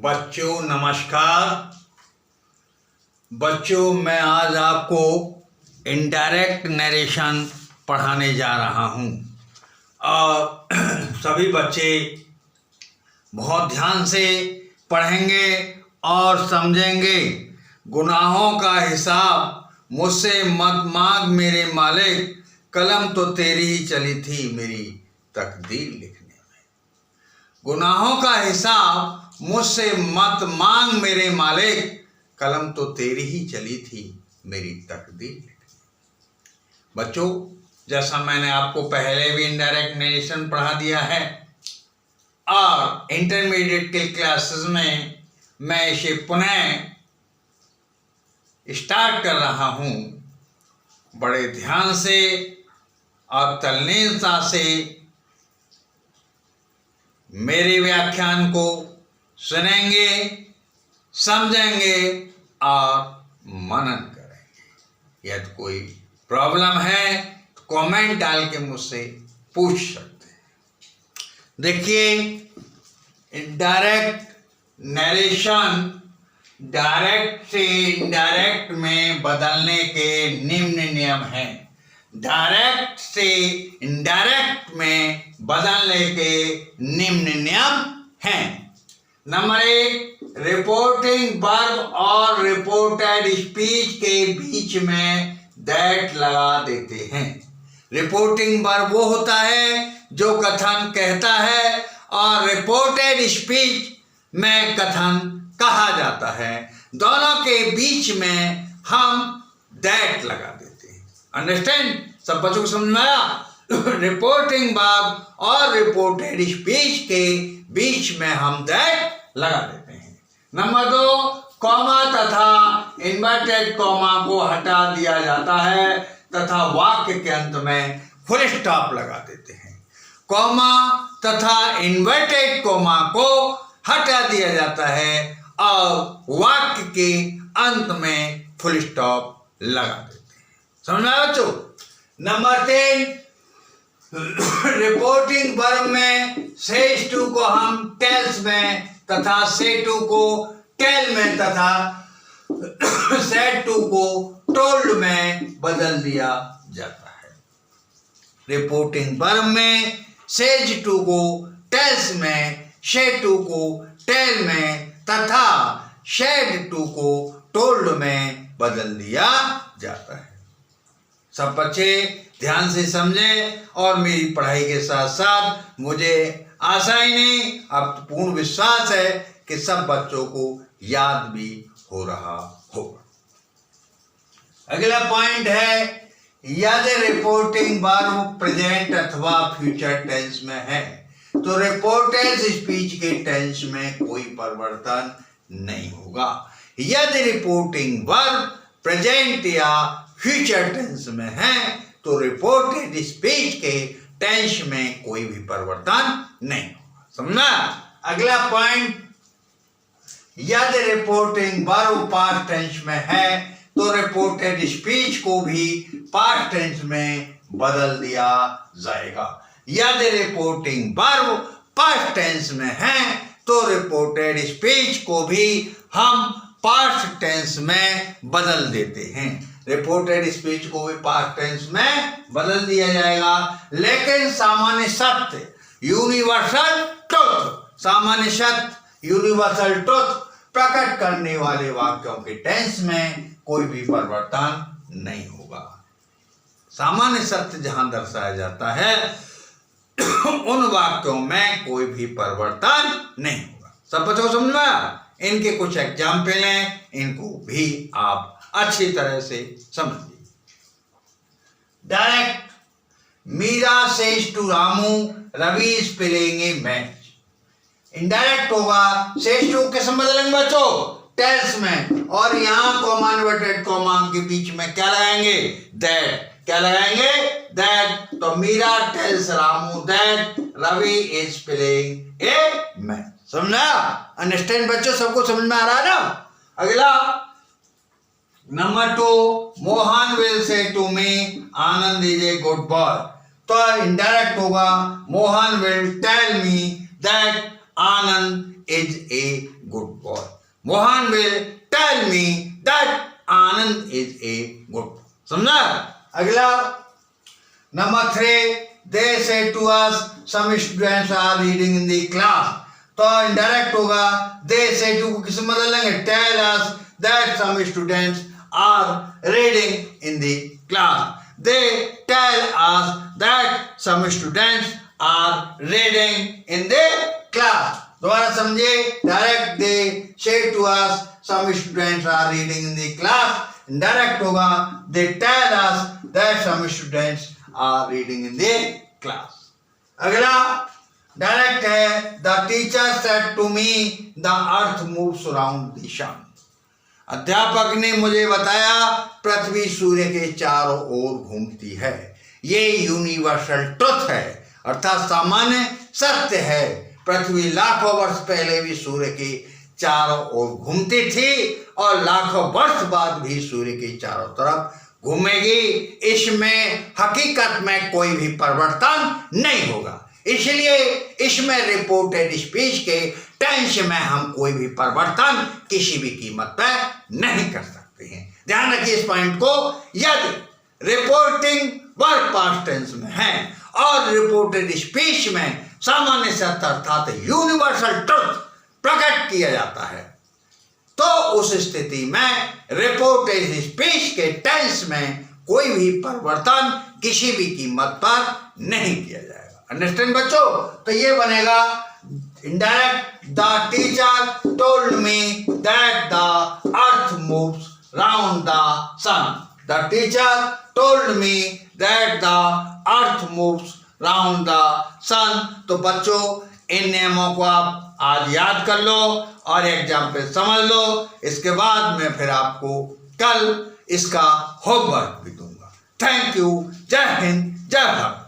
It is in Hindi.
बच्चों नमस्कार। बच्चों मैं आज आपको इनडायरेक्ट नरेशन पढ़ाने जा रहा हूँ और सभी बच्चे बहुत ध्यान से पढ़ेंगे और समझेंगे। गुनाहों का हिसाब मुझसे मत मांग मेरे मालिक, कलम तो तेरी ही चली थी मेरी तकदीर लिखने में। गुनाहों का हिसाब मुझसे मत मांग मेरे मालिक, कलम तो तेरी ही चली थी मेरी तकदीर लिखने में। बच्चों जैसा मैंने आपको पहले भी इनडायरेक्ट नरेशन पढ़ा दिया है और इंटरमीडिएट के क्लासेस में मैं इसे पुनः स्टार्ट कर रहा हूँ। बड़े ध्यान से और तल्लीनता से मेरे व्याख्यान को सुनेंगे, समझेंगे और मनन करेंगे। यदि कोई प्रॉब्लम है तो कमेंट डाल के मुझसे पूछ सकते हैं। देखिए, इनडायरेक्ट नरेशन डायरेक्ट से इनडायरेक्ट में बदलने के निम्न नियम हैं। डायरेक्ट से इनडायरेक्ट में बदलने के निम्न नियम हैं। नंबर 1, रिपोर्टिंग वर्ब और रिपोर्टेड स्पीच के बीच में दैट लगा देते हैं। रिपोर्टिंग वर्ब वो होता है जो कथन कहता है और रिपोर्टेड स्पीच में कथन कहा जाता है। दोनों के बीच में हम दैट लगा देते हैं। अंडरस्टैंड? सब बच्चों को समझ में आया? रिपोर्टिंग वर्ब और रिपोर्टेड स्पीच के बीच में हम दैट लगा देते हैं। नंबर 2, कॉमा तथा इन्वर्टेड कॉमा को हटा दिया जाता है तथा वाक्य के अंत में फुल स्टॉप लगा देते हैं। कॉमा तथा इन्वर्टेड कॉमा को हटा दिया जाता है और वाक्य के अंत में फुल स्टॉप लगा देते हैं। समझ में आया बच्चों? नंबर 3, रिपोर्टिंग वर्ब में सेज टू को हम टेल्स में तथा से टू को टेल में तथा सेड टू को टोल्ड में बदल दिया जाता है। रिपोर्टिंग वर्ब में सेज टू को टेल्स में, शे टू को टेल में तथा शेड टू को टोल्ड में बदल दिया जाता है। सब बच्चे ध्यान से समझें और मेरी पढ़ाई के साथ साथ मुझे आशा ही नहीं, अब पूर्ण विश्वास है कि सब बच्चों को याद भी हो रहा होगा। अगला पॉइंट है, यदि रिपोर्टिंग वर्ब प्रेजेंट अथवा फ्यूचर टेंस में है तो रिपोर्टेड स्पीच के टेंस में कोई परिवर्तन नहीं होगा। यदि रिपोर्टिंग वर्ब प्रेजेंट या फ्यूचर टेंस में है तो रिपोर्टेड स्पीच के टेंस में कोई भी परिवर्तन नहीं होगा। समझा? अगला पॉइंट, यदि रिपोर्टिंग वर्ब पास्ट टेंस में है तो रिपोर्टेड स्पीच को भी पास्ट टेंस में बदल दिया जाएगा। यदि रिपोर्टिंग वर्ब पास्ट टेंस में है तो रिपोर्टेड स्पीच को भी हम पास्ट टेंस में बदल देते हैं। रिपोर्टेड स्पीच को भी पास्ट टेंस में बदल दिया जाएगा, लेकिन सामान्य सत्य यूनिवर्सल ट्रुथ, सामान्य सत्य यूनिवर्सल ट्रुथ प्रकट करने वाले वाक्यों के टेंस में कोई भी परिवर्तन नहीं होगा। सामान्य सत्य जहां दर्शाया जाता है उन वाक्यों में कोई भी परिवर्तन नहीं होगा। सब बच्चों को समझ में आया? इनके कुछ एग्जाम्पल हैं, इनको भी आप अच्छी तरह से समझिए। Direct, Meera says to Ramu, Ravi is playing a match. Indirect होगा, सेज टू किस में बदलेंगे बच्चों? टेल्स में, और यहाँ कॉमा इन्वर्टेड कॉमा के बीच में क्या लगाएंगे? दैट। क्या लगाएंगे? दैट। तो Meera tells Ramu that Ravi is playing a match. समझा? अंडरस्टैंड बच्चों? सबको समझ में आ रहा है ना? अगला नंबर 2, Mohan will say to me Anand is a good boy. तो इनडायरेक्ट होगा, Mohan will tell me that Anand is a good boy. Mohan will tell me that Anand is a good boy. समझा? अगला number 3, they say to us some students are reading in the class. तो इनडायरेक्ट होगा they say to को किस बदल लेंगे, tell us that some students are reading in the class. They tell us that some students are reading in the class. दोबारा समझे, direct they say to us some students are reading in the class. Direct होगा they tell us that some students are reading in the class. अगला डायरेक्ट है the teacher said to me the earth moves around the sun. अध्यापक ने मुझे बताया पृथ्वी सूर्य के चारों ओर घूमती है. ये यूनिवर्सल ट्रुथ है, अर्थात सामान्य सत्य है. पृथ्वी लाखों वर्ष पहले भी सूर्य के चारों ओर घूमती थी और लाखों वर्ष बाद भी सूर्य के चारों तरफ घूमेगी. इसमें हकीकत में कोई भी परिवर्तन नहीं होगा. इसलिए इसमें रिपोर्टेड स्पीच के टेंस में हम कोई भी परिवर्तन किसी भी कीमत पर नहीं कर सकते हैं. ध्यान रखिए इस पॉइंट को. यदि रिपोर्टिंग वर्ब पास्ट टेंस में है और रिपोर्टेड स्पीच में सामान्य सत्य अर्थात यूनिवर्सल ट्रुथ प्रकट किया जाता है, तो उस स्थिति में रिपोर्टेड स्पीच के टेंस में कोई भी परिवर्तन किसी भी कीमत पर नहीं किया जाएगा. अंडरस्टैंड बच्चों? तो ये बनेगा indirect the teacher told me that the earth moves round the sun. The teacher told me that the earth moves round the sun. तो बच्चों इन नियमों को आप आज याद कर लो और एग्जाम पे समझ लो. इसके बाद मैं फिर आपको कल इसका होमवर्क भी दूंगा. Thank you. जय हिंद, जय भारत.